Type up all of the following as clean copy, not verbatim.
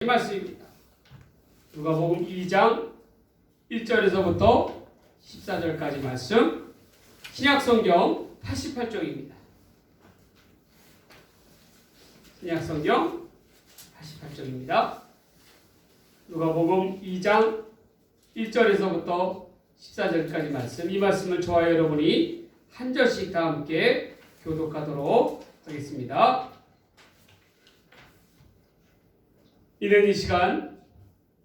이 말씀입니다. 누가복음 2장 1절에서부터 14절까지 말씀, 신약성경 88쪽입니다. 신약성경 88쪽입니다. 누가복음 2장 1절에서부터 14절까지 말씀, 이 말씀을 저와 여러분이 한 절씩 다 함께 교독하도록 하겠습니다. 이는 이 시간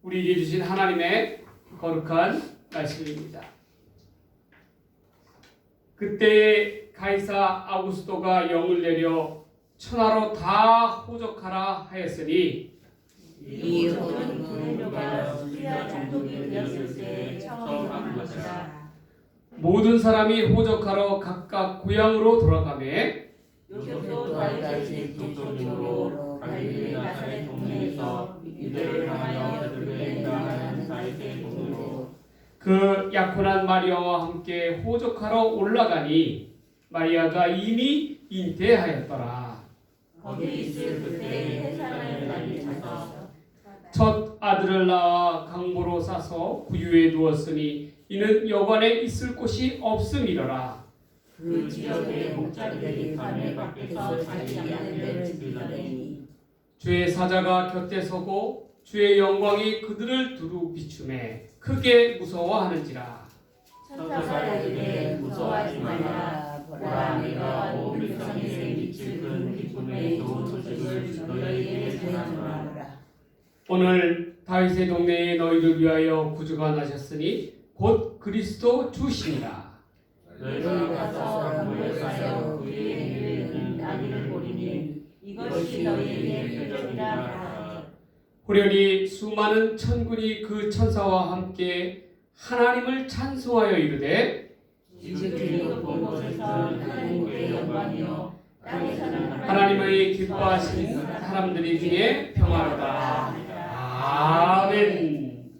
우리에게 주신 하나님의 거룩한 말씀입니다. 그때에 가이사 아구스도가 영을 내려 천하로 다 호적하라 하였으니 이 호적은 누가 수리아 총독이 되었을 때 처음 한 것이라. 모든 사람이 호적하러 각각 고향으로 돌아가매 요셉도 알다시 북쪽으로 갈릴리 나사렛 동네에서 유대를 향하여 베들레헴이라는 다윗의 동으로 그 약혼한 마리아와 함께 호적하러 올라가니 마리아가 이미 잉태하였더라. 거기 있을 그때 해산을 많이 찾아서 첫 아들을 낳아 강보로 싸서 구유에 누웠으니 이는 여관에 있을 곳이 없음이로라. 그 지역의 목자들이 밤에 밖에서 자지 않는 데를 지키더니 주의 사자가 곁에 서고 주의 영광이 그들을 두루 비추매 크게 무서워하는지라. 천사가 이르되 무서워하지 말라. 보라 내가 온 백성에게 미칠 큰 기쁨의 좋은 소식을 너희에게 전하노라. 오늘 다윗의 동네에 너희를 위하여 구주가 나셨으니 곧 그리스도 주시니라. 너희가 가서 모여서 그의 일을 나비를 보리니 이것이 너희에게 표적이라. 호련히 수많은 천군이 그 천사와 함께 하나님을 찬송하여 이르되 지극히 높은 곳에서 하나님께 영광이요 땅에서는 하나님의 기뻐하신 사람들이 중에 평화로다. 아멘.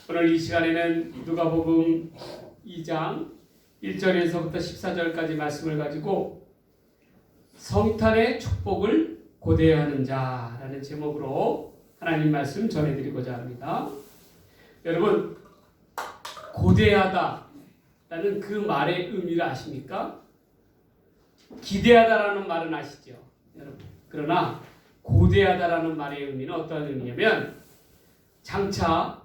오늘 이 시간에는 누가복음 2장 1절에서부터 14절까지 말씀을 가지고 성탄의 축복을 고대하는 자라는 제목으로 하나님 말씀 전해드리고자 합니다. 여러분, 고대하다라는 그 말의 의미를 아십니까? 기대하다라는 말은 아시죠? 여러분. 그러나 고대하다라는 말의 의미는 어떤 의미냐면 장차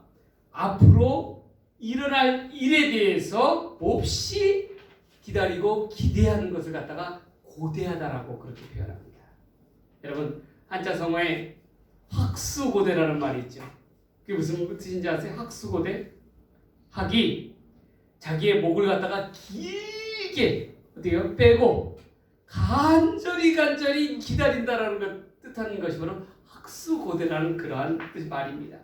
앞으로 일어날 일에 대해서 몹시 기다리고 기대하는 것을 갖다가 고대하다라고 그렇게 표현합니다. 여러분, 한자성어에 학수고대라는 말이 있죠. 그게 무슨 뜻인지 아세요? 학수고대? 학이 자기의 목을 갖다가 길게 어떻게요? 빼고 간절히 기다린다라는 것 뜻하는 것이 바로 학수고대라는 그러한 뜻의 말입니다.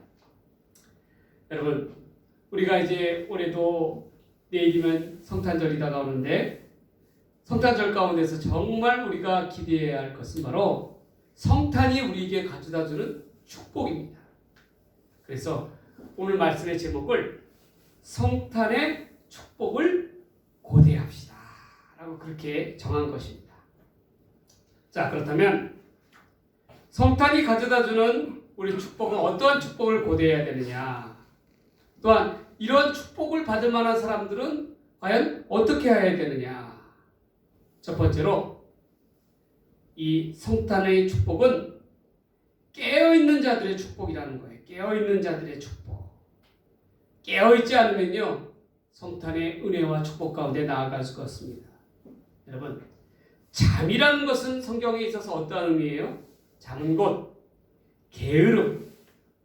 여러분, 우리가 이제 올해도 내일이면 성탄절이 다가오는데 성탄절 가운데서 정말 우리가 기대해야 할 것은 바로 성탄이 우리에게 가져다주는 축복입니다. 그래서 오늘 말씀의 제목을 성탄의 축복을 고대합시다 라고 그렇게 정한 것입니다. 자, 그렇다면 성탄이 가져다주는 우리 축복은 어떠한 축복을 고대해야 되느냐, 또한 이런 축복을 받을 만한 사람들은 과연 어떻게 해야 되느냐. 첫 번째로 이 성탄의 축복은 깨어있는 자들의 축복이라는 거예요. 깨어있는 자들의 축복. 깨어있지 않으면요 성탄의 은혜와 축복 가운데 나아갈 수가 없습니다. 여러분, 잠이라는 것은 성경에 있어서 어떠한 의미예요? 잠은 곧 게으름,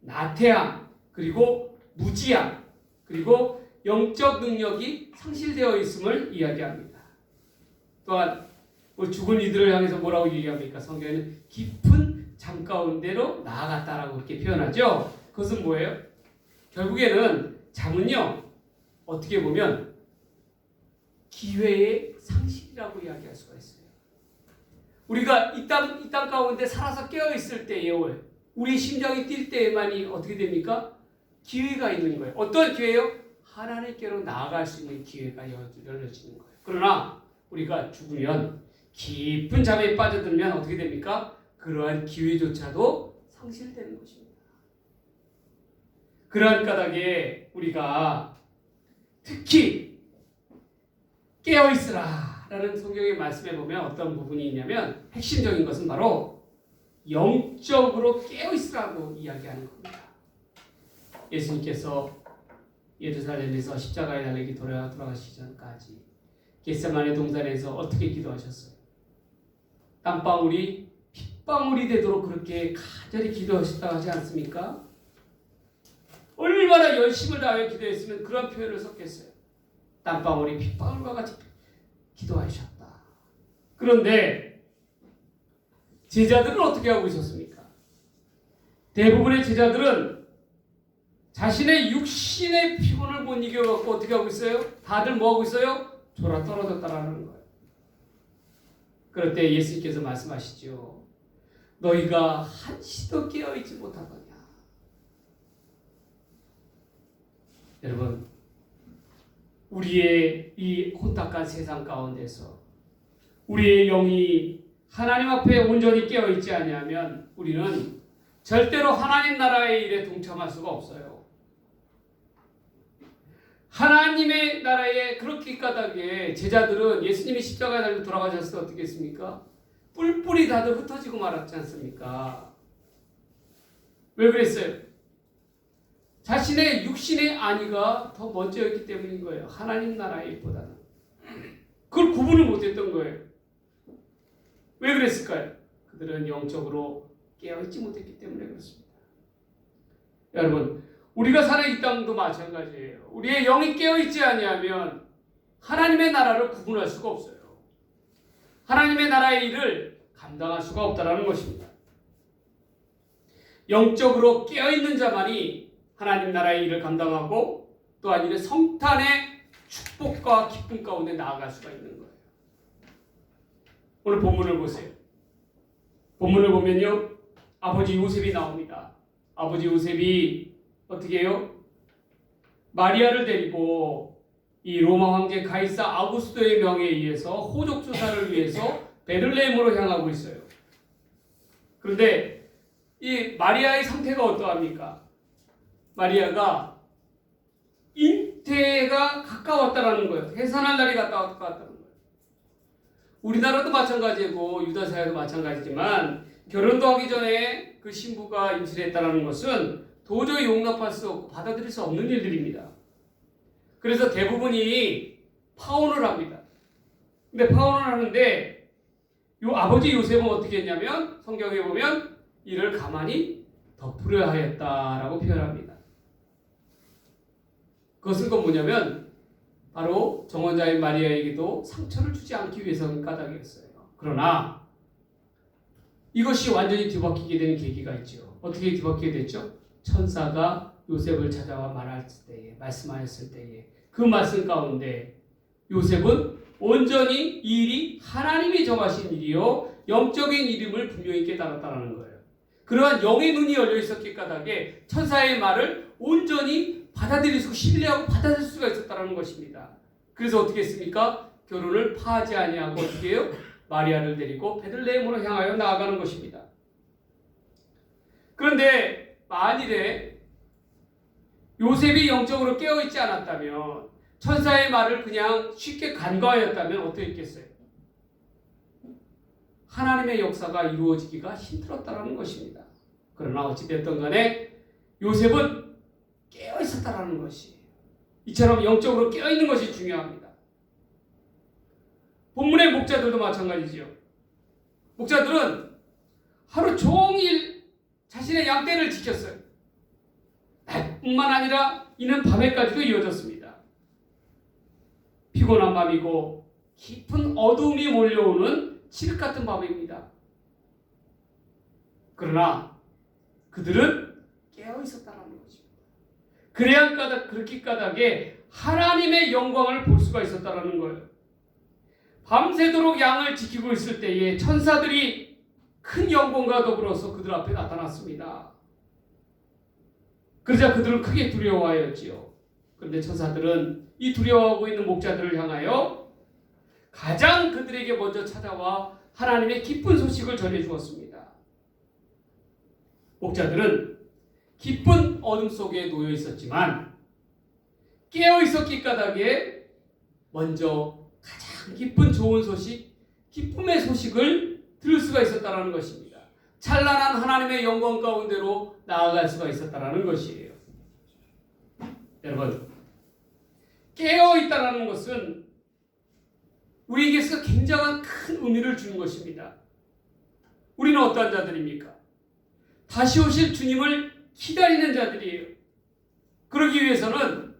나태함, 그리고 무지함, 그리고 영적 능력이 상실되어 있음을 이야기합니다. 또한 죽은 이들을 향해서 뭐라고 얘기합니까? 성경에는 깊은 잠 가운데로 나아갔다라고 그렇게 표현하죠. 그것은 뭐예요? 결국에는 잠은요 어떻게 보면 기회의 상실이라고 이야기할 수가 있어요. 우리가 이 땅 가운데 살아서 깨어있을 때에 우리 심장이 뛸 때에만이 어떻게 됩니까? 기회가 있는 거예요. 어떤 기회요? 하나님께로 나아갈 수 있는 기회가 열려지는 거예요. 그러나 우리가 죽으면 깊은 잠에 빠져들면 어떻게 됩니까? 그러한 기회조차도 상실되는 것입니다. 그러한 까닭에 우리가 특히 깨어있으라 라는 성경의 말씀에 보면 어떤 부분이 있냐면 핵심적인 것은 바로 영적으로 깨어있으라고 이야기하는 겁니다. 예수님께서 예루살렘에서 십자가에 달리기 돌아가시기 전까지 겟세마네 동산에서 어떻게 기도하셨어요? 땀방울이 핏방울이 되도록 그렇게 간절히 기도하셨다고 하지 않습니까? 얼마나 열심을 다하여 기도했으면 그런 표현을 썼겠어요. 땀방울이 핏방울과 같이 기도하셨다. 그런데 제자들은 어떻게 하고 있었습니까? 대부분의 제자들은 자신의 육신의 피곤을 못 이겨갖고 어떻게 하고 있어요? 다들 뭐 하고 있어요? 졸아 떨어졌다라는 거예요. 그럴 때 예수님께서 말씀하시죠. 너희가 한시도 깨어있지 못하더냐. 여러분, 우리의 이 혼탁한 세상 가운데서 우리의 영이 하나님 앞에 온전히 깨어있지 아니하면 우리는 절대로 하나님 나라의 일에 동참할 수가 없어요. 하나님의 나라에 그렇게 까닭에 제자들은 예수님이 십자가에 달려 돌아가셨을 때 어떻게 했습니까? 뿔뿔이 다들 흩어지고 말았지 않습니까? 왜 그랬어요? 자신의 육신의 안위가 더 먼저였기 때문인 거예요. 하나님 나라의 일보다는. 그걸 구분을 못했던 거예요. 왜 그랬을까요? 그들은 영적으로 깨어있지 못했기 때문에 그렇습니다. 여러분, 우리가 사는 이 땅도 마찬가지예요. 우리의 영이 깨어있지 아니하면 하나님의 나라를 구분할 수가 없어요. 하나님의 나라의 일을 감당할 수가 없다는 것입니다. 영적으로 깨어있는 자만이 하나님 나라의 일을 감당하고 또한 이는 성탄의 축복과 기쁨 가운데 나아갈 수가 있는 거예요. 오늘 본문을 보세요. 본문을 보면요, 아버지 요셉이 나옵니다. 아버지 요셉이 어떻게 해요? 마리아를 데리고 이 로마 황제 가이사 아우구스토의 명에 의해서 호적 조사를 위해서 베들레헴으로 향하고 있어요. 그런데 이 마리아의 상태가 어떠합니까? 마리아가 잉태가 가까웠다라는 거예요. 해산할 날이 가까웠다는 거예요. 우리나라도 마찬가지고 유다 사회도 마찬가지지만 결혼도 하기 전에 그 신부가 임신을 했다는 것은 도저히 용납할 수 없고 받아들일 수 없는 일들입니다. 그래서 대부분이 파혼을 합니다. 근데 파혼을 하는데 요 아버지 요셉은 어떻게 했냐면 성경에 보면 이를 가만히 덮으려 하였다라고 표현합니다. 그것은 뭐냐면 바로 정혼자인 마리아에게도 상처를 주지 않기 위해서는 까닭이었어요. 그러나 이것이 완전히 뒤바뀌게 되는 계기가 있죠. 어떻게 뒤바뀌게 됐죠? 천사가 요셉을 찾아와 말씀하였을 때에 그 말씀 가운데 요셉은 온전히 이 일이 하나님이 정하신 일이요 영적인 이름을 분명히 깨달았다는 거예요. 그러한 영의 눈이 열려 있었기 까닭에 천사의 말을 온전히 받아들이고 신뢰하고 받아들일 수가 있었다는 것입니다. 그래서 어떻게 했습니까? 결혼을 파하지 아니하고 어떻게 해요? 마리아를 데리고 베들레헴으로 향하여 나아가는 것입니다. 그런데 만일에 요셉이 영적으로 깨어있지 않았다면 천사의 말을 그냥 쉽게 간과하였다면 어떻게 했겠어요? 하나님의 역사가 이루어지기가 힘들었다는 것입니다. 그러나 어찌됐든 간에 요셉은 깨어있었다는 것이 이처럼 영적으로 깨어있는 것이 중요합니다. 본문의 목자들도 마찬가지지요. 목자들은 하루 종일 자신의 양떼를 지켰어요. 낮뿐만 아니라 이는 밤에까지도 이어졌습니다. 피곤한 밤이고 깊은 어두움이 몰려오는 칠흑 같은 밤입니다. 그러나 그들은 깨어 있었다는 것입니다. 그래야 그렇게 까닭에 하나님의 영광을 볼 수가 있었다는 거예요. 밤새도록 양을 지키고 있을 때에 천사들이 큰 영광과 더불어서 그들 앞에 나타났습니다. 그러자 그들은 크게 두려워하였지요. 그런데 천사들은 이 두려워하고 있는 목자들을 향하여 가장 그들에게 먼저 찾아와 하나님의 기쁜 소식을 전해 주었습니다. 목자들은 깊은 어둠 속에 놓여 있었지만 깨어 있었기 까닭에 먼저 가장 기쁜 좋은 소식, 기쁨의 소식을 들을 수가 있었다는 것입니다. 찬란한 하나님의 영광 가운데로 나아갈 수가 있었다는 것이에요. 여러분, 깨어 있다는 것은 우리에게서 굉장한 큰 의미를 주는 것입니다. 우리는 어떠한 자들입니까? 다시 오실 주님을 기다리는 자들이에요. 그러기 위해서는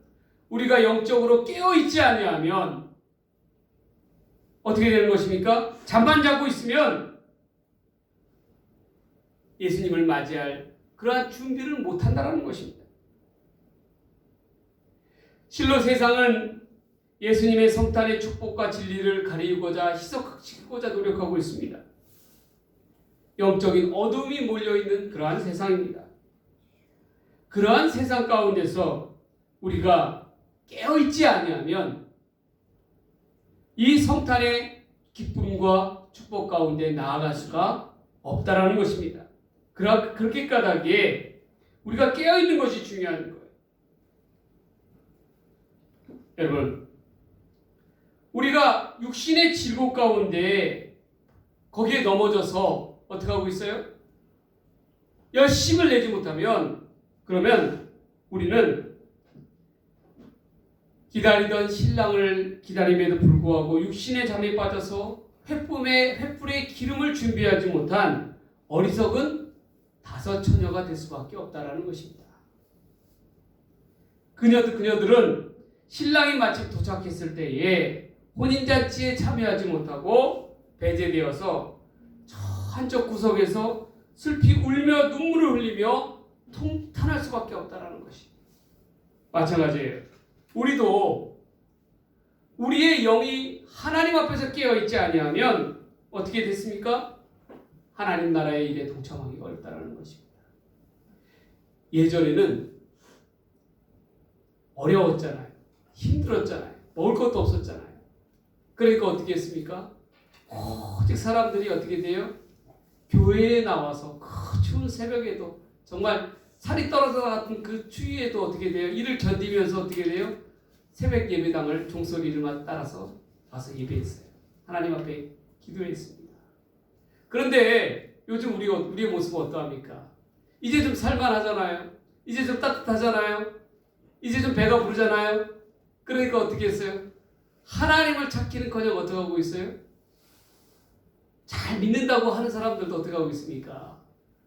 우리가 영적으로 깨어 있지 아니하면 어떻게 되는 것입니까? 잠만 자고 있으면 예수님을 맞이할 그러한 준비를 못한다는 것입니다. 실로 세상은 예수님의 성탄의 축복과 진리를 가리우고자 희석시키고자 노력하고 있습니다. 영적인 어둠이 몰려있는 그러한 세상입니다. 그러한 세상 가운데서 우리가 깨어있지 아니하면 이 성탄의 기쁨과 축복 가운데 나아갈 수가 없다라는 것입니다. 그렇게 까닭에 우리가 깨어있는 것이 중요한 거예요. 여러분, 우리가 육신의 질곡 가운데 거기에 넘어져서 어떻게 하고 있어요? 열심을 내지 못하면 그러면 우리는 기다리던 신랑을 기다림에도 불구하고 육신의 잠에 빠져서 횃불에 기름을 준비하지 못한 어리석은 다섯 처녀가 될 수밖에 없다라는 것입니다. 그녀들은 신랑이 마침 도착했을 때에 혼인잔치에 참여하지 못하고 배제되어서 저 한쪽 구석에서 슬피 울며 눈물을 흘리며 통탄할 수밖에 없다라는 것이 마찬가지예요. 우리도 우리의 영이 하나님 앞에서 깨어있지 아니하면 어떻게 됐습니까? 하나님 나라의 일에 동참하기가 어렵다는 것입니다. 예전에는 어려웠잖아요. 힘들었잖아요. 먹을 것도 없었잖아요. 그러니까 어떻게 했습니까? 오직 사람들이 어떻게 돼요? 교회에 나와서 그 추운 새벽에도 정말 살이 떨어져 같은 그 추위에도 어떻게 돼요? 이를 견디면서 어떻게 돼요? 새벽 예배당을 종소리를 따라서 와서 예배했어요. 하나님 앞에 기도했습니다. 그런데 요즘 우리의 모습은 어떠합니까? 이제 좀 살만하잖아요. 이제 좀 따뜻하잖아요. 이제 좀 배가 부르잖아요. 그러니까 어떻게 했어요? 하나님을 찾기는커녕 어떻게 하고 있어요? 잘 믿는다고 하는 사람들도 어떻게 하고 있습니까?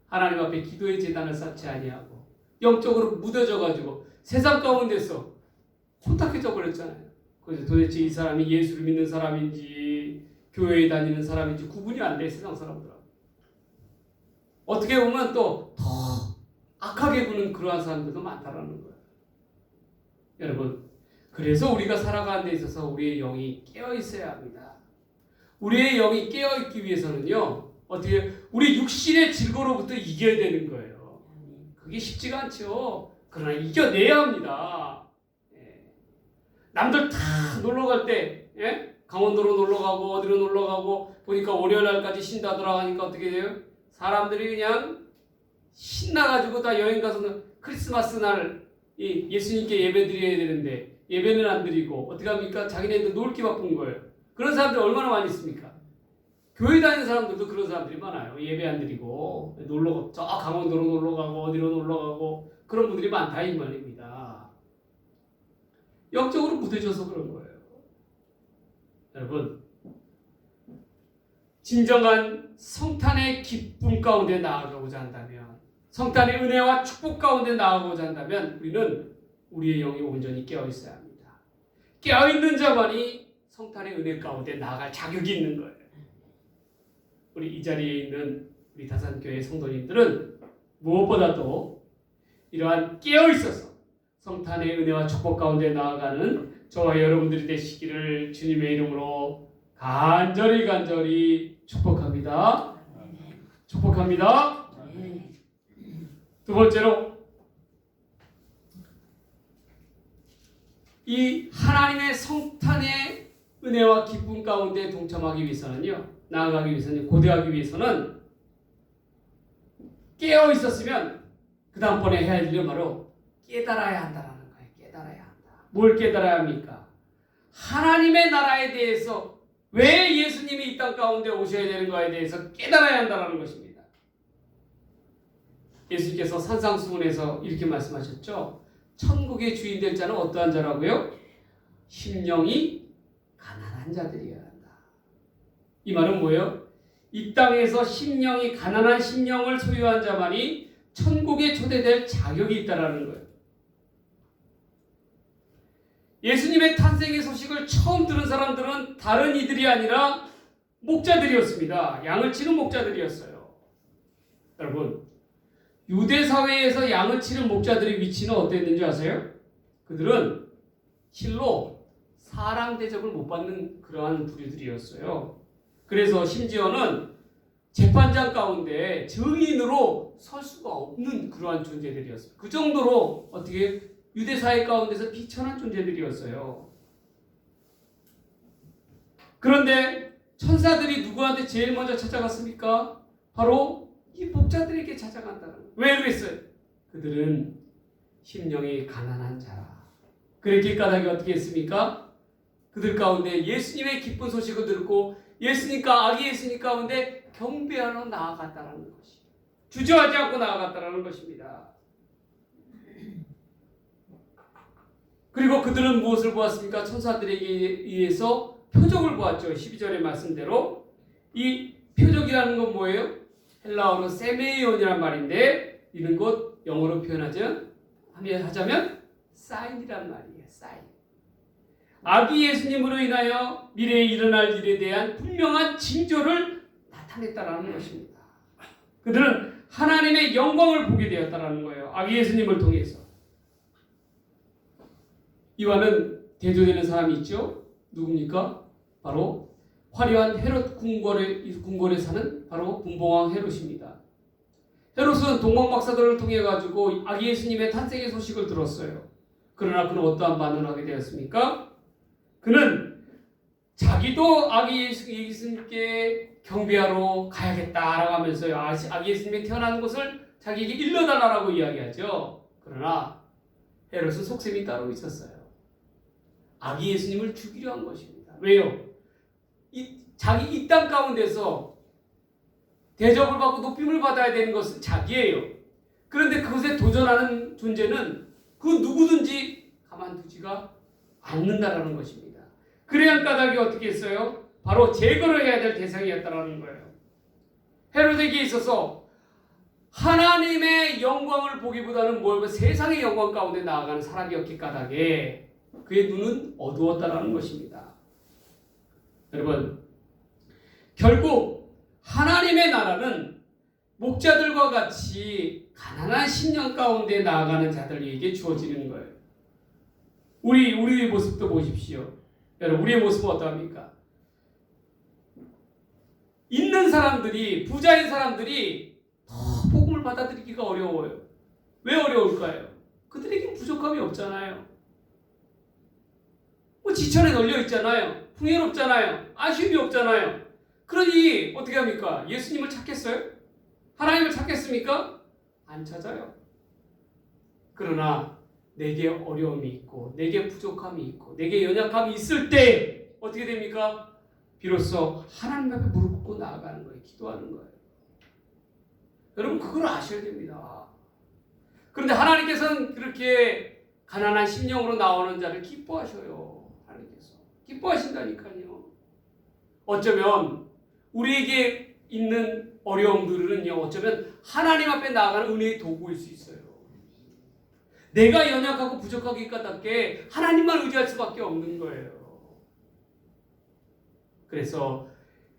하나님 앞에 기도의 제단을 쌓지 아니하고 영적으로 무뎌져 가지고 세상 가운데서 혼탁해져 버렸잖아요. 그래서 도대체 이 사람이 예수를 믿는 사람인지 교회에 다니는 사람인지 구분이 안 돼, 세상 사람들하고. 어떻게 보면 또 더 악하게 구는 그러한 사람들도 많다라는 거예요. 여러분, 그래서 우리가 살아가는 데 있어서 우리의 영이 깨어 있어야 합니다. 우리의 영이 깨어 있기 위해서는요, 어떻게 우리 육신의 질고로부터 이겨야 되는 거예요. 그게 쉽지가 않죠. 그러나 이겨내야 합니다. 남들 다 놀러 갈 때, 강원도로 놀러 가고 어디로 놀러 가고 보니까 월요일 날까지 쉰다더라 하니까 어떻게 돼요? 사람들이 그냥 신나가지고 다 여행 가서는 크리스마스 날 예수님께 예배 드려야 되는데 예배는 안 드리고 어떻게 합니까? 자기네들 놀기 바쁜 거예요. 그런 사람들이 얼마나 많이 있습니까? 교회 다니는 사람들도 그런 사람들이 많아요. 예배 안 드리고 저 강원도로 놀러 가고 어디로 놀러 가고 그런 분들이 많다 이 말입니다. 영적으로 무뎌져서 그런 거예요. 여러분, 진정한 성탄의 기쁨 가운데 나아가고자 한다면, 성탄의 은혜와 축복 가운데 나아가고자 한다면 우리는 우리의 영이 온전히 깨어 있어야 합니다. 깨어 있는 자만이 성탄의 은혜 가운데 나아갈 자격이 있는 거예요. 우리 이 자리에 있는 우리 다산교회 성도님들은 무엇보다도 이러한 깨어 있어서 성탄의 은혜와 축복 가운데 나아가는 저와 여러분들이 되시기를 주님의 이름으로 간절히 축복합니다. 축복합니다. 두 번째로 이 하나님의 성탄의 은혜와 기쁨 가운데 동참하기 위해서는요, 나아가기 위해서는, 고대하기 위해서는 깨어 있었으면 그 다음번에 해야 할 일은 바로 깨달아야 한다라는 거예요. 깨달아야 한다. 뭘 깨달아야 합니까? 하나님의 나라에 대해서 왜 예수님이 이 땅 가운데 오셔야 되는가에 대해서 깨달아야 한다는 것입니다. 예수님께서 산상수훈에서 이렇게 말씀하셨죠. 천국의 주인 될 자는 어떠한 자라고요? 심령이 가난한 자들이어야 한다. 이 말은 뭐예요? 이 땅에서 심령이 가난한 심령을 소유한 자만이 천국에 초대될 자격이 있다라는 거예요. 예수님의 탄생의 소식을 처음 들은 사람들은 다른 이들이 아니라 목자들이었습니다. 양을 치는 목자들이었어요. 여러분, 유대 사회에서 양을 치는 목자들의 위치는 어땠는지 아세요? 그들은 실로 사람 대접을 못 받는 그러한 부류들이었어요. 그래서 심지어는 재판장 가운데 증인으로 설 수가 없는 그러한 존재들이었어요. 그 정도로 어떻게 유대 사회 가운데서 비천한 존재들이었어요. 그런데 천사들이 누구한테 제일 먼저 찾아갔습니까? 바로 이 목자들에게 찾아간다는 거예요. 왜 그랬어요? 그들은 심령이 가난한 자라. 그랬기에 까닭이 어떻게 했습니까? 그들 가운데 예수님의 기쁜 소식을 듣고 예수님과 아기 예수님 가운데 경배하러 나아갔다는 것이 주저하지 않고 나아갔다는 것입니다. 그리고 그들은 무엇을 보았습니까? 천사들에게 의해서 표적을 보았죠. 12절의 말씀대로. 이 표적이라는 건 뭐예요? 헬라어로 세메이온이란 말인데 이런 것 영어로 표현하자면 사인이란 말이에요. 사인. 아기 예수님으로 인하여 미래에 일어날 일에 대한 분명한 징조를 나타냈다라는 것입니다. 그들은 하나님의 영광을 보게 되었다라는 거예요. 아기 예수님을 통해서. 이와는 대조되는 사람이 있죠. 누굽니까? 바로 화려한 헤롯 궁궐에 사는 바로 분봉왕 헤롯입니다. 헤롯은 동방박사들을 통해 가지고 아기 예수님의 탄생의 소식을 들었어요. 그러나 그는 어떠한 반응을 하게 되었습니까? 그는 자기도 아기 예수님께 경배하러 가야겠다라고 하면서요. 아기 예수님이 태어난 곳을 자기에게 일러달라고 이야기하죠. 그러나 헤롯은 속셈이 따로 있었어요. 아기 예수님을 죽이려 한 것입니다. 왜요? 자기 이 땅 가운데서 대접을 받고 높임을 받아야 되는 것은 자기예요. 그런데 그것에 도전하는 존재는 그 누구든지 가만두지가 않는다라는 것입니다. 그래야 한 까닭이 어떻게 했어요? 바로 제거를 해야 될 대상이었다라는 거예요. 헤롯에게 있어서 하나님의 영광을 보기보다는 세상의 영광 가운데 나아가는 사람이었기 까닭에 그의 눈은 어두웠다라는 것입니다. 여러분, 결국 하나님의 나라는 목자들과 같이 가난한 심령 가운데 나아가는 자들에게 주어지는 거예요. 우리의 모습도 보십시오. 여러분, 우리의 모습은 어떠합니까? 있는 사람들이, 부자인 사람들이 더 복음을 받아들이기가 어려워요. 왜 어려울까요? 그들에게 부족함이 없잖아요. 지천에 널려 있잖아요. 풍요롭잖아요. 아쉬움이 없잖아요. 그러니 어떻게 합니까? 예수님을 찾겠어요? 하나님을 찾겠습니까? 안 찾아요. 그러나 내게 어려움이 있고 내게 부족함이 있고 내게 연약함이 있을 때 어떻게 됩니까? 비로소 하나님 앞에 무릎 꿇고 나아가는 거예요. 기도하는 거예요. 여러분, 그걸 아셔야 됩니다. 그런데 하나님께서는 그렇게 가난한 심령으로 나오는 자를 기뻐하셔요. 하나님께서 기뻐하신다니까요. 어쩌면 우리에게 있는 어려움들은요, 어쩌면 하나님 앞에 나아가는 은혜의 도구일 수 있어요. 내가 연약하고 부족하기 까닭에 하나님만 의지할 수밖에 없는 거예요. 그래서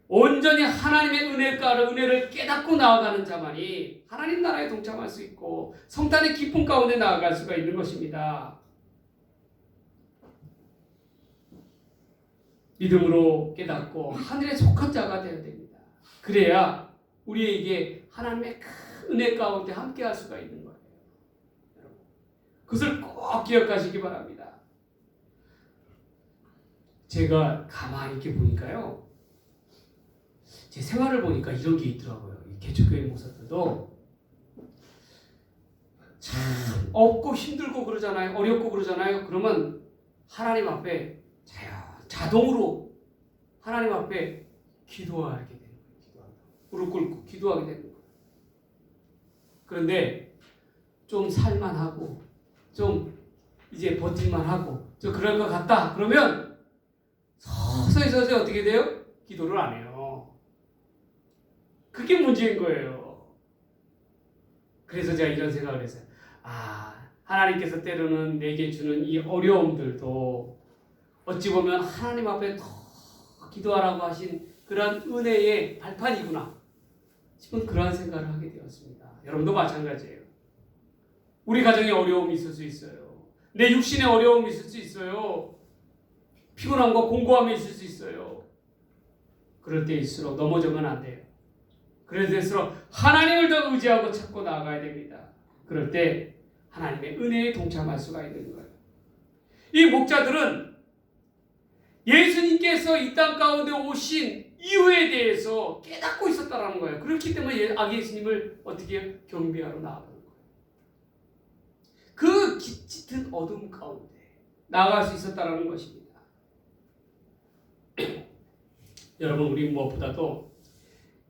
온전히 하나님의 은혜를 깨닫고 나아가는 자만이 하나님 나라에 동참할 수 있고 성탄의 기쁨 가운데 나아갈 수가 있는 것입니다. 믿음으로 깨닫고 하늘에 속한 자가 되어야 됩니다. 그래야 우리에게 하나님의 큰 은혜 가운데 함께할 수가 있는 거예요. 여러분, 그것을 꼭 기억하시기 바랍니다. 제가 가만히 이렇게 보니까요, 제 생활을 보니까 이런 게 있더라고요. 개척교회 목사들도 없고 힘들고 그러잖아요. 어렵고 그러잖아요. 그러면 하나님 앞에 자동으로 하나님 앞에 기도하게 되는 거예요. 무릎 꿇고 기도하게 되는 거예요. 그런데 좀 살만하고 좀 이제 버틸만 하고 저 그럴 것 같다. 그러면 서서히 어떻게 돼요? 기도를 안 해요. 그게 문제인 거예요. 그래서 제가 이런 생각을 했어요. 하나님께서 때로는 내게 주는 이 어려움들도 어찌 보면 하나님 앞에 더 기도하라고 하신 그런 은혜의 발판이구나 싶은 그러한 생각을 하게 되었습니다. 여러분도 마찬가지예요. 우리 가정에 어려움이 있을 수 있어요. 내 육신에 어려움이 있을 수 있어요. 피곤함과 공고함이 있을 수 있어요. 그럴 때일수록 넘어져면 안 돼요. 그럴 때일수록 하나님을 더 의지하고 찾고 나아가야 됩니다. 그럴 때 하나님의 은혜에 동참할 수가 있는 거예요. 이 목자들은 예수님께서 이 땅 가운데 오신 이유에 대해서 깨닫고 있었다라는 거예요. 그렇기 때문에 아기 예수님을 어떻게 경배하러 나아가는 거예요. 그 짙은 어둠 가운데 나아갈 수 있었다라는 것입니다. 여러분, 우리 무엇보다도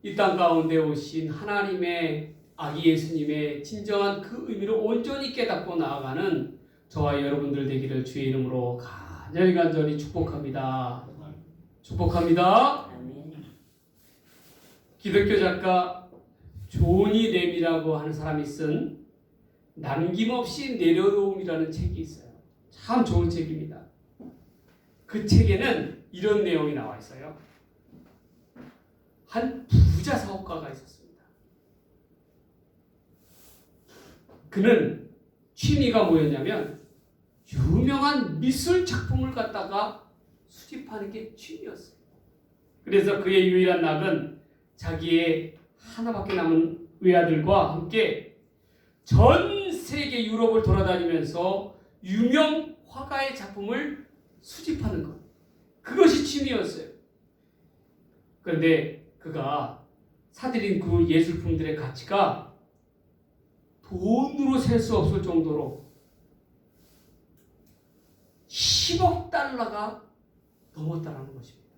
이 땅 가운데 오신 하나님의 아기 예수님의 진정한 그 의미를 온전히 깨닫고 나아가는 저와 여러분들 되기를 주의 이름으로 간절히 축복합니다. 축복합니다. 기독교 작가 조니 렘이라고 하는 사람이 쓴 남김없이 내려놓음이라는 책이 있어요. 참 좋은 책입니다. 그 책에는 이런 내용이 나와 있어요. 한 부자 사업가가 있었습니다. 그는 취미가 뭐였냐면 유명한 미술 작품을 갖다가 수집하는 게 취미였어요. 그래서 그의 유일한 낙은 자기의 하나밖에 남은 외아들과 함께 전 세계 유럽을 돌아다니면서 유명 화가의 작품을 수집하는 것. 그것이 취미였어요. 그런데 그가 사들인 그 예술품들의 가치가 돈으로 셀 수 없을 정도로 10억 달러가 넘었다는 것입니다.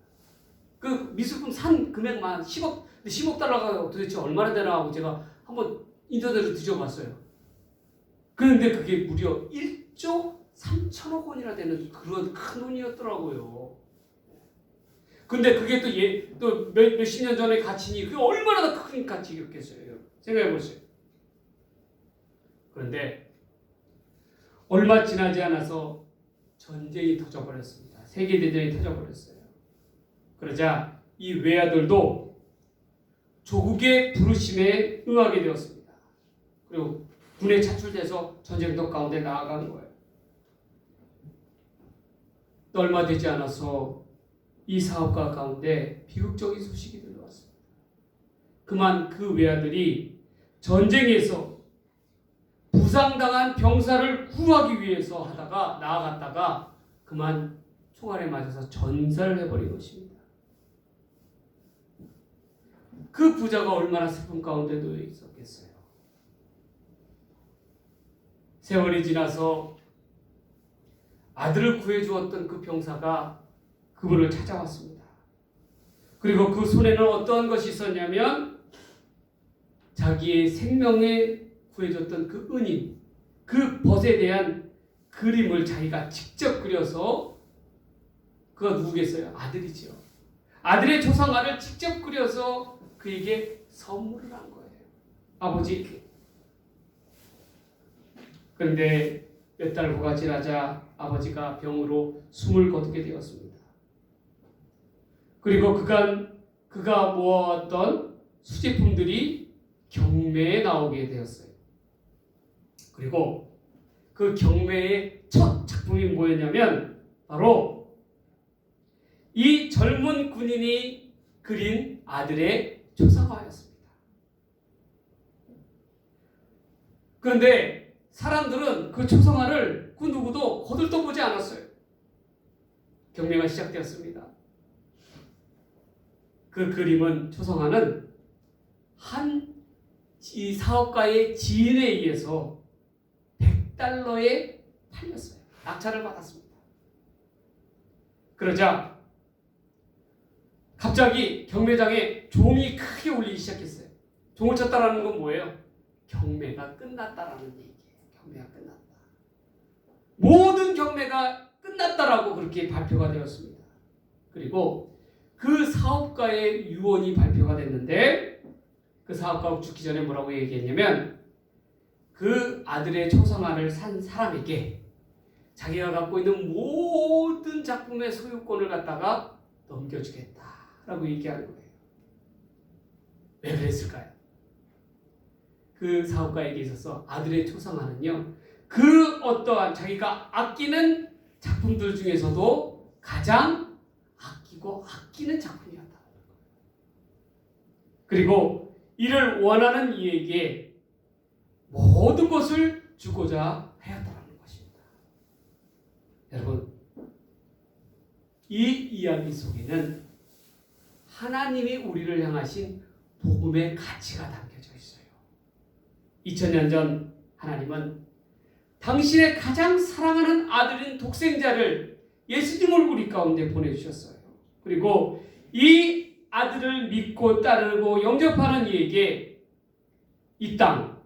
그 미술품 산 금액만 10억 달러가 도대체 얼마나 되나 하고 제가 한번 인터넷으로 뒤져봤어요. 그런데 그게 무려 1조 3천억 원이나 되는 그런 큰 돈이었더라고요. 근데 그게 또 몇십 년 전의 가치니 그게 얼마나 더 큰 가치였겠어요. 생각해 보세요. 그런데 얼마 지나지 않아서 전쟁이 터져버렸습니다. 세계대전이 터져버렸어요. 그러자 이 외아들도 조국의 부르심에 응하게 되었습니다. 그리고 군에 차출돼서 전쟁터 가운데 나아가는 거예요. 또 얼마 되지 않아서 이 사업가 가운데 비극적인 소식이 들려왔습니다. 그만 그 외아들이 전쟁에서 부상당한 병사를 구하기 위해서 나아갔다가 그만 총알에 맞아서 전사를 해버린 것입니다. 그 부자가 얼마나 슬픔 가운데 놓여 있었겠어요. 세월이 지나서 아들을 구해주었던 그 병사가 그분을 찾아왔습니다. 그리고 그 손에는 어떠한 것이 있었냐면 자기의 생명에 구해줬던 그 은인, 그 벗에 대한 그림을 자기가 직접 그려서 그가 누구겠어요? 아들이죠. 아들의 조상아를 직접 그려서 그에게 선물을 한 거예요. 아버지. 그런데 몇 달 후가 지나자 아버지가 병으로 숨을 거두게 되었습니다. 그리고 그가 모아왔던 수제품들이 경매에 나오게 되었어요. 그리고 그 경매의 첫 작품이 뭐였냐면 바로 이 젊은 군인이 그린 아들의 초상화였습니다. 그런데 사람들은 그 초상화를 그 누구도 거들떠보지 않았어요. 경매가 시작되었습니다. 그 그림은 초상화는 이 사업가의 지인에 의해서 100달러에 팔렸어요. 낙찰을 받았습니다. 그러자 갑자기 경매장에 종이 크게 울리기 시작했어요. 종을 쳤다라는 건 뭐예요? 경매가 끝났다라는 얘기예요. 경매가 끝났다. 모든 경매가 끝났다라고 그렇게 발표가 되었습니다. 그리고 그 사업가의 유언이 발표가 됐는데 그 사업가가 죽기 전에 뭐라고 얘기했냐면 그 아들의 초상화를 산 사람에게 자기가 갖고 있는 모든 작품의 소유권을 갖다가 넘겨주겠다라고 얘기하는 거예요. 왜 그랬을까요? 그 사업가에게 있어서 아들의 초상화는요, 그 어떠한 자기가 아끼는 작품들 중에서도 가장 아끼고 아끼는 작품이었다. 그리고 이를 원하는 이에게 모든 것을 주고자 하였다는 것입니다. 여러분, 이 이야기 속에는 하나님이 우리를 향하신 복음의 가치가 담겨져 있어요. 2000년 전 하나님은 당신의 가장 사랑하는 아들인 독생자를 예수님을 우리 가운데 보내주셨어요. 그리고 이 아들을 믿고 따르고 영접하는 이에게 이 땅,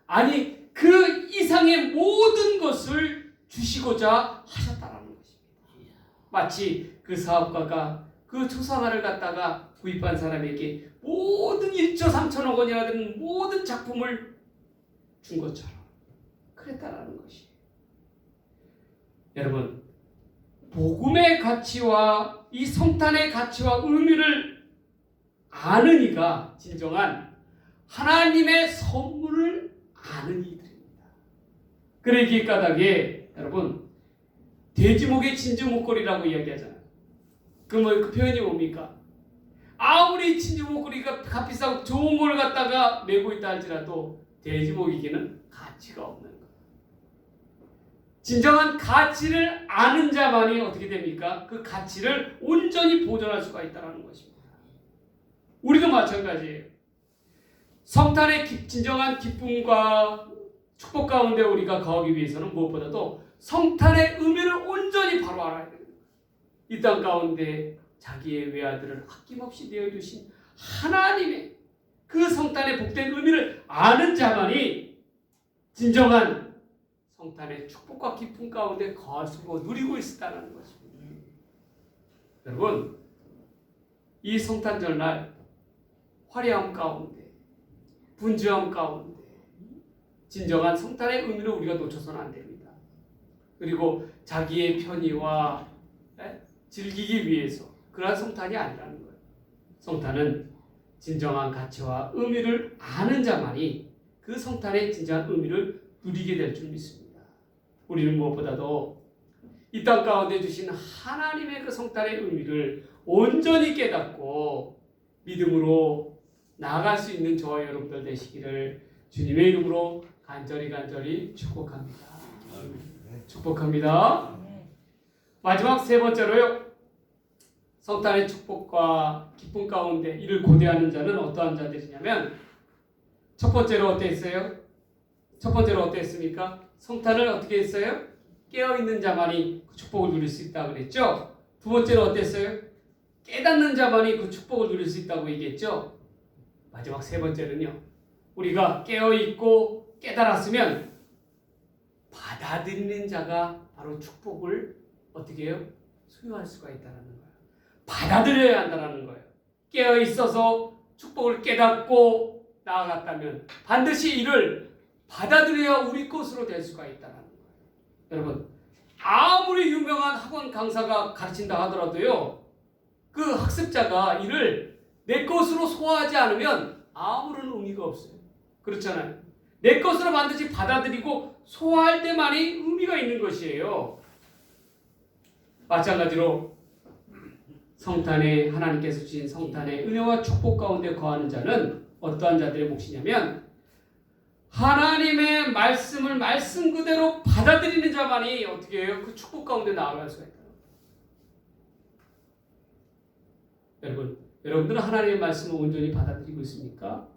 아니 그 이상의 모든 것을 주시고자 하셨다라는 것입니다. 마치 그 사업가가 그 초상화를 갖다가 구입한 사람에게 모든 1조 3천억 원이나 되는 모든 작품을 준 것처럼 그랬다라는 것이에요. 여러분, 복음의 가치와 이 성탄의 가치와 의미를 아는 이가 진정한 하나님의 선물을 아는 이들입니다. 그러기에 까닭에 여러분, 돼지목의 진주 목걸이라고 이야기하잖아요. 그 표현이 뭡니까? 아무리 진주 목걸이가 값비싸고 좋은 걸 갖다가 메고 있다 할지라도 돼지목이기는 가치가 없는 거예요. 진정한 가치를 아는 자만이 어떻게 됩니까? 그 가치를 온전히 보존할 수가 있다는 것입니다. 우리도 마찬가지예요. 성탄의 진정한 기쁨과 축복 가운데 우리가 거하기 위해서는 무엇보다도 성탄의 의미를 온전히 바로 알아야 됩니다. 이 땅 가운데 자기의 외아들을 아낌없이 내어주신 하나님의 그 성탄의 복된 의미를 아는 자만이 진정한 성탄의 축복과 기쁨 가운데 거할 수 있고 누리고 있다는 것입니다. 여러분, 이 성탄 전날 화려함 가운데, 분주함 가운데 진정한 성탄의 의미를 우리가 놓쳐서는 안 됩니다. 그리고 자기의 편의와 즐기기 위해서 그러한 성탄이 아니라는 거예요. 성탄은 진정한 가치와 의미를 아는 자만이 그 성탄의 진정한 의미를 누리게 될 줄 믿습니다. 우리는 무엇보다도 이 땅 가운데 주신 하나님의 그 성탄의 의미를 온전히 깨닫고 믿음으로 나아갈 수 있는 저와 여러분들 되시기를 주님의 이름으로 간절히 축복합니다. 축복합니다. 마지막 세 번째로요. 성탄의 축복과 기쁨 가운데 이를 고대하는 자는 어떠한 자들이냐면 첫 번째로 어땠어요? 첫 번째로 어땠습니까? 성탄을 어떻게 했어요? 깨어있는 자만이 그 축복을 누릴 수 있다고 그랬죠? 두 번째로 어땠어요? 깨닫는 자만이 그 축복을 누릴 수 있다고 얘기했죠? 마지막 세 번째는요. 우리가 깨어있고 깨달았으면 받아들이는 자가 바로 축복을 어떻게 해요? 소유할 수가 있다는 거예요. 받아들여야 한다는 거예요. 깨어있어서 축복을 깨닫고 나아갔다면 반드시 이를 받아들여야 우리 것으로 될 수가 있다는 거예요. 여러분, 아무리 유명한 학원 강사가 가르친다 하더라도요, 그 학습자가 이를 내 것으로 소화하지 않으면 아무런 의미가 없어요. 그렇잖아요. 내 것으로 반드시 받아들이고 소화할 때만이 의미가 있는 것이에요. 마찬가지로 성탄에 하나님께서 주신 성탄의 은혜와 축복 가운데 거하는 자는 어떠한 자들의 몫이냐면 하나님의 말씀을 말씀 그대로 받아들이는 자만이 어떻게 해요? 그 축복 가운데 나아갈 수가 있다. 여러분들은 하나님의 말씀을 온전히 받아들이고 있습니까?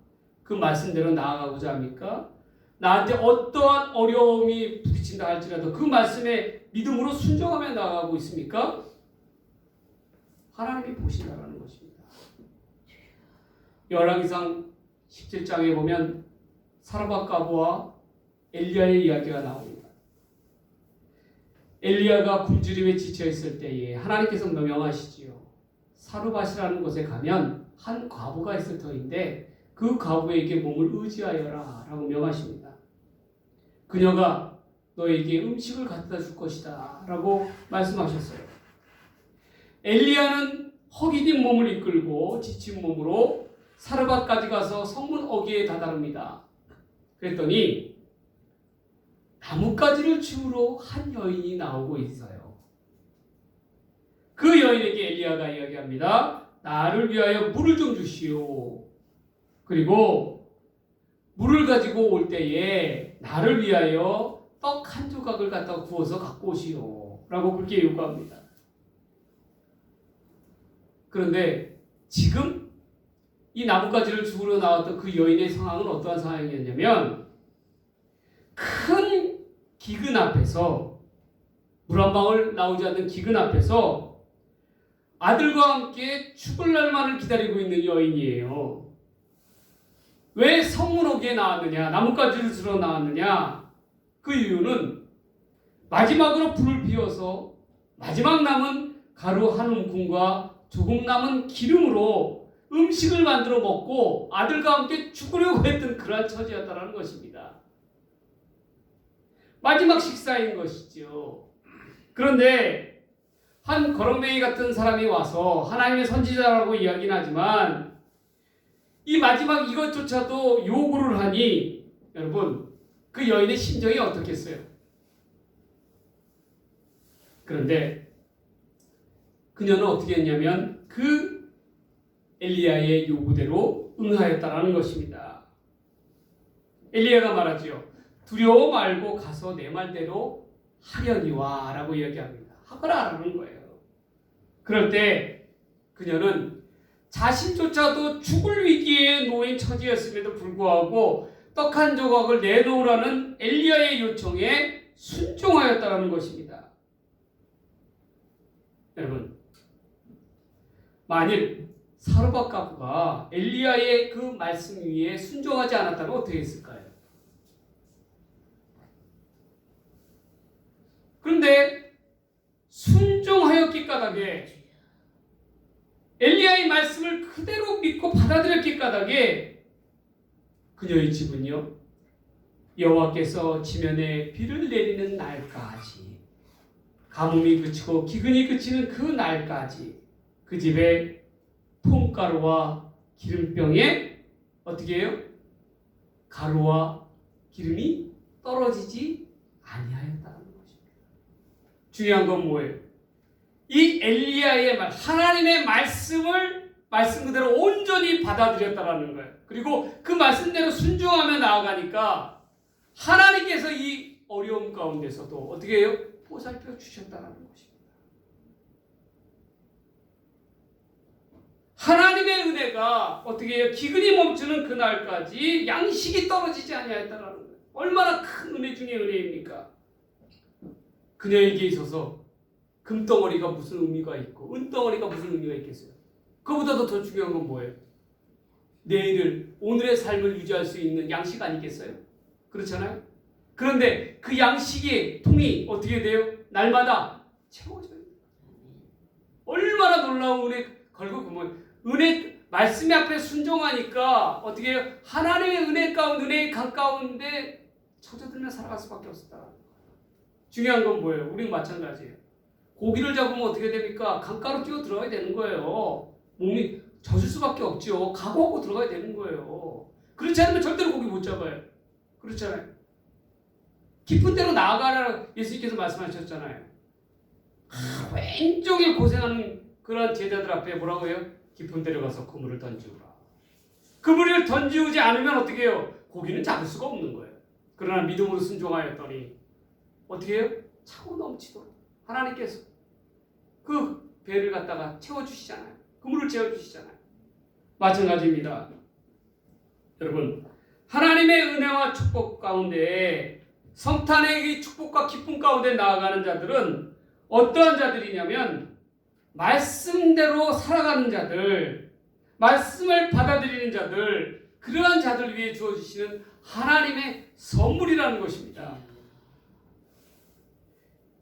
그 말씀대로 나아가고자 합니까? 나한테 어떠한 어려움이 부딪힌다 할지라도 그 말씀에 믿음으로 순종하며 나아가고 있습니까? 하나님이 보신다라는 것입니다. 열왕기상 17장에 보면 사르밧 과부와 엘리야의 이야기가 나옵니다. 엘리야가 굶주림에 지쳐 있을 때에 하나님께서 명령하시지요. 사르밧이라는 곳에 가면 한 과부가 있을 터인데 그 과부에게 몸을 의지하여라 라고 명하십니다. 그녀가 너에게 음식을 갖다 줄 것이다 라고 말씀하셨어요. 엘리야는 허기진 몸을 이끌고 지친 몸으로 사르밧까지 가서 성문 어귀에 다다릅니다. 그랬더니 나뭇가지를 주우러 한 여인이 나오고 있어요. 그 여인에게 엘리야가 이야기합니다. 나를 위하여 물을 좀 주시오. 그리고 물을 가지고 올 때에 나를 위하여 떡 한 조각을 갖다 구워서 갖고 오시오. 라고 그렇게 요구합니다. 그런데 지금 이 나뭇가지를 주우러 나왔던 그 여인의 상황은 어떠한 상황이었냐면 큰 기근 앞에서 물 한 방울 나오지 않는 기근 앞에서 아들과 함께 죽을 날만을 기다리고 있는 여인이에요. 왜 성문호기에 나왔느냐? 나뭇가지를 주러 나왔느냐? 그 이유는 마지막으로 불을 피워서 마지막 남은 가루 한 움큼과 조금 남은 기름으로 음식을 만들어 먹고 아들과 함께 죽으려고 했던 그러한 처지였다는 것입니다. 마지막 식사인 것이죠. 그런데 한 거렁뱅이 같은 사람이 와서 하나님의 선지자라고 이야기는 하지만 이 마지막 이것조차도 요구를 하니 여러분 그 여인의 심정이 어떻겠어요? 그런데 그녀는 어떻게 했냐면 그 엘리야의 요구대로 응하였다라는 것입니다. 엘리야가 말하지요. 두려워 말고 가서 내 말대로 하려니와 라고 이야기합니다. 하거라라는 거예요. 그럴 때 그녀는 자신조차도 죽을 위기에 놓인 처지였음에도 불구하고 떡 한 조각을 내놓으라는 엘리야의 요청에 순종하였다는 것입니다. 여러분, 만일 사르밧 과부가 엘리야의 그 말씀 위에 순종하지 않았다면 어떻게 했을까요? 그런데 순종하였기 까닭에 엘리야의 말씀을 그대로 믿고 받아들였기 까닭에 그녀의 집은요 여호와께서 지면에 비를 내리는 날까지 가뭄이 그치고 기근이 그치는 그 날까지 그 집에 폼가루와 기름병에 어떻게 해요? 가루와 기름이 떨어지지 아니하였다는 것입니다. 중요한 건 뭐예요? 이 엘리야의 말, 하나님의 말씀 그대로 온전히 받아들였다라는 거예요. 그리고 그 말씀대로 순종하며 나아가니까 하나님께서 이 어려움 가운데서도 어떻게 해요? 보살펴 주셨다는 것입니다. 하나님의 은혜가 어떻게 해요? 기근이 멈추는 그날까지 양식이 떨어지지 아니하였다는 거예요. 얼마나 큰 은혜 중에 은혜입니까? 그녀에게 있어서 금덩어리가 무슨 의미가 있고 은덩어리가 무슨 의미가 있겠어요? 그보다도 더 중요한 건 뭐예요? 내일을, 오늘의 삶을 유지할 수 있는 양식 아니겠어요? 그렇잖아요? 그런데 그 양식의 통이 어떻게 돼요? 날마다 채워져요. 얼마나 놀라운 은혜, 결국 보면 은혜, 말씀의 앞에 순종하니까 어떻게 해요? 하나님의 은혜 가운데, 은혜의 강 가운데 젖어들며 살아갈 수밖에 없었다. 중요한 건 뭐예요? 우리는 마찬가지예요. 고기를 잡으면 어떻게 됩니까? 강가로 뛰어 들어가야 되는 거예요. 몸이 젖을 수밖에 없죠. 각오하고 들어가야 되는 거예요. 그렇지 않으면 절대로 고기 못 잡아요. 그렇잖아요. 깊은 데로 나아가라 예수님께서 말씀하셨잖아요. 왼쪽에 고생하는 그런 제자들 앞에 뭐라고 해요? 깊은 데로 가서 그물을 던지우라. 그물을 던지우지 않으면 어떻게 해요? 고기는 잡을 수가 없는 거예요. 그러나 믿음으로 순종하였더니 어떻게 해요? 차고 넘치도록 하나님께서 그 배를 갖다가 채워주시잖아요. 그물을 채워주시잖아요. 마찬가지입니다. 여러분, 하나님의 은혜와 축복 가운데 성탄의 이 축복과 기쁨 가운데 나아가는 자들은 어떠한 자들이냐면 말씀대로 살아가는 자들, 말씀을 받아들이는 자들, 그러한 자들 위해 주어지시는 하나님의 선물이라는 것입니다.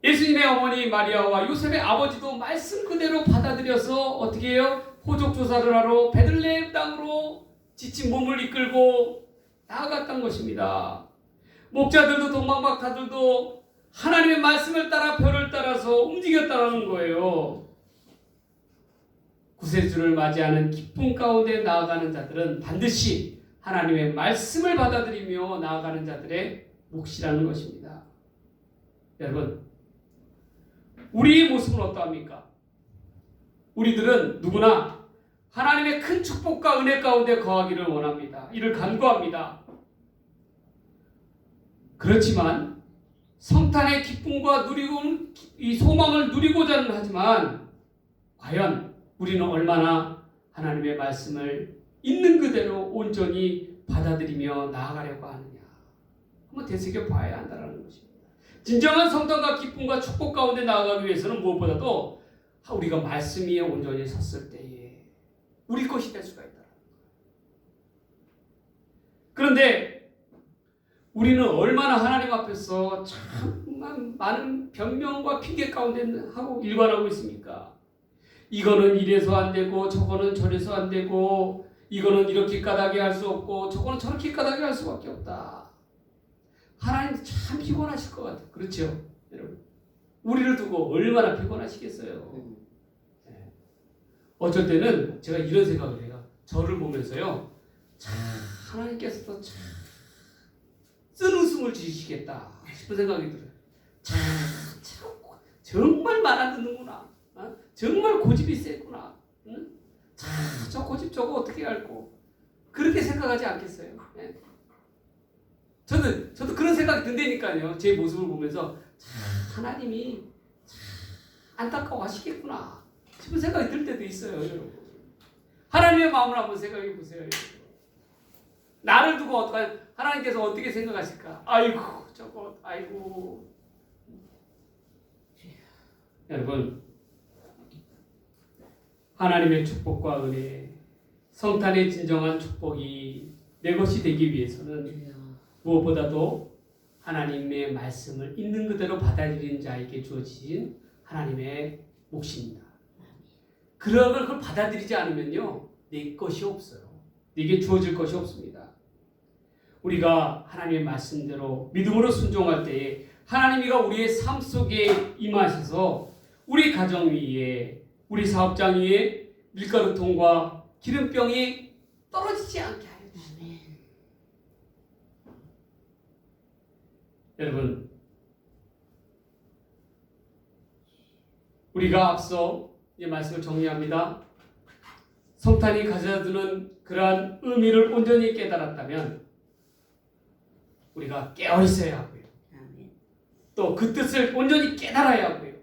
예수님의 어머니 마리아와 요셉의 아버지도 말씀 그대로 받아들여서 어떻게 해요? 호적 조사를 하러 베들레헴 땅으로 지친 몸을 이끌고 나아갔던 것입니다. 목자들도 동방박사들도 하나님의 말씀을 따라 별을 따라서 움직였다는 거예요. 구세주를 맞이하는 기쁨 가운데 나아가는 자들은 반드시 하나님의 말씀을 받아들이며 나아가는 자들의 몫이라는 것입니다. 여러분, 우리의 모습은 어떠합니까? 우리들은 누구나 하나님의 큰 축복과 은혜 가운데 거하기를 원합니다. 이를 간구합니다. 그렇지만 성탄의 기쁨과 이 소망을 누리고자 하지만 과연 우리는 얼마나 하나님의 말씀을 있는 그대로 온전히 받아들이며 나아가려고 하느냐, 한번 되새겨 봐야 한다는 것입니다. 진정한 성탄과 기쁨과 축복 가운데 나아가기 위해서는 무엇보다도 우리가 말씀 위에 온전히 섰을 때에 우리 것이 될 수가 있다. 그런데 우리는 얼마나 하나님 앞에서 참 많은 변명과 핑계 가운데 하고 일관하고 있습니까? 이거는 이래서 안 되고 저거는 저래서 안 되고 이거는 이렇게 까닭에 할 수 없고 저거는 저렇게 까닭에 할 수밖에 없다. 하나님 참 피곤하실 것 같아요. 그렇죠? 여러분, 우리를 두고 얼마나 피곤하시겠어요. 네. 어쩔 때는 제가 이런 생각을 해요. 저를 보면서요, 참 하나님께서도 참 쓴 웃음을 지으시겠다 싶은 생각이 들어요. 참 정말 말 안 듣는구나. 정말 고집이 세구나. 응? 저 고집 저거 어떻게 알고 그렇게 생각하지 않겠어요? 네. 저도 그런 생각이 든다니까요. 제 모습을 보면서 하나님이 안타까워 하시겠구나 싶은 생각이 들 때도 있어요. 여러분, 하나님의 마음을 한번 생각해 보세요. 여러분. 나를 두고 하나님께서 어떻게 생각하실까? 아이고 저거 아이고. 여러분, 하나님의 축복과 은혜, 성탄의 진정한 축복이 내 것이 되기 위해서는 무엇보다도 하나님의 말씀을 있는 그대로 받아들이는 자에게 주어진 하나님의 몫입니다. 그걸 받아들이지 않으면요, 내 것이 없어요. 내게 주어질 것이 없습니다. 우리가 하나님의 말씀대로 믿음으로 순종할 때에 하나님이가 우리의 삶 속에 임하셔서 우리 가정 위에, 우리 사업장 위에 밀가루통과 기름병이 떨어지지 않게 하여 주시네. 여러분, 우리가 앞서 이 말씀을 정리합니다. 성탄이 가져다주는 그러한 의미를 온전히 깨달았다면 우리가 깨어 있어야 하고요. 또 그 뜻을 온전히 깨달아야 하고요.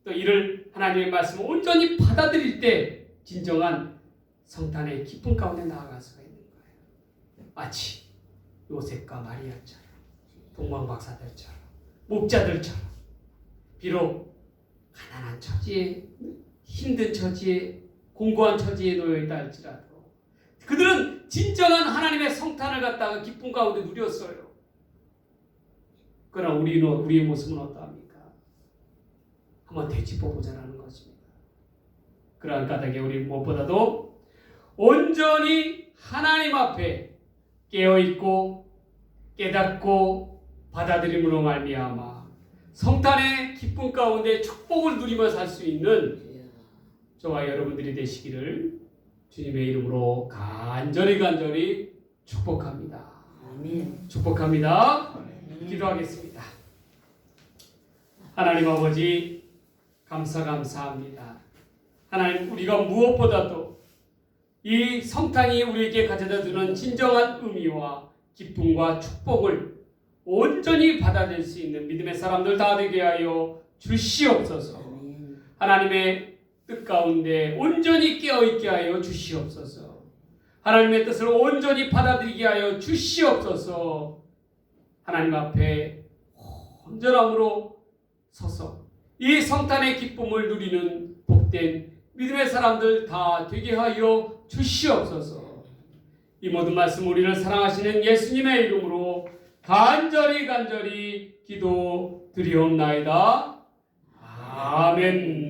또 이를 하나님의 말씀을 온전히 받아들일 때 진정한 성탄의 기쁨 가운데 나아갈 수가 있는 거예요. 마치 요셉과 마리아처럼, 동방박사들처럼, 목자들처럼, 비록 가난한 처지에, 힘든 처지에, 공고한 처지에 놓여 있다 할지라도 그들은 진정한 하나님의 성탄을 갖다가 기쁨 가운데 누렸어요. 그러나 우리의 모습은 어떠합니까? 한번 되짚어보자는 것입니다. 그러한 까닭에 우리 무엇보다도 온전히 하나님 앞에 깨어있고 깨닫고 받아들임으로 말미암아 성탄의 기쁨 가운데 축복을 누리며 살 수 있는 저와 여러분들이 되시기를 주님의 이름으로 간절히 축복합니다. 아멘. 축복합니다. 기도하겠습니다. 하나님 아버지, 감사합니다. 하나님, 우리가 무엇보다도 이 성탄이 우리에게 가져다 주는 진정한 의미와 기쁨과 축복을 온전히 받아들일 수 있는 믿음의 사람들 다 되게 하여 주시옵소서. 하나님의 뜻 가운데 온전히 깨어있게 하여 주시옵소서. 하나님의 뜻을 온전히 받아들이게 하여 주시옵소서. 하나님 앞에 온전함으로 서서 이 성탄의 기쁨을 누리는 복된 믿음의 사람들 다 되게 하여 주시옵소서. 이 모든 말씀 우리를 사랑하시는 예수님의 이름으로 간절히 기도드리옵나이다. 아멘.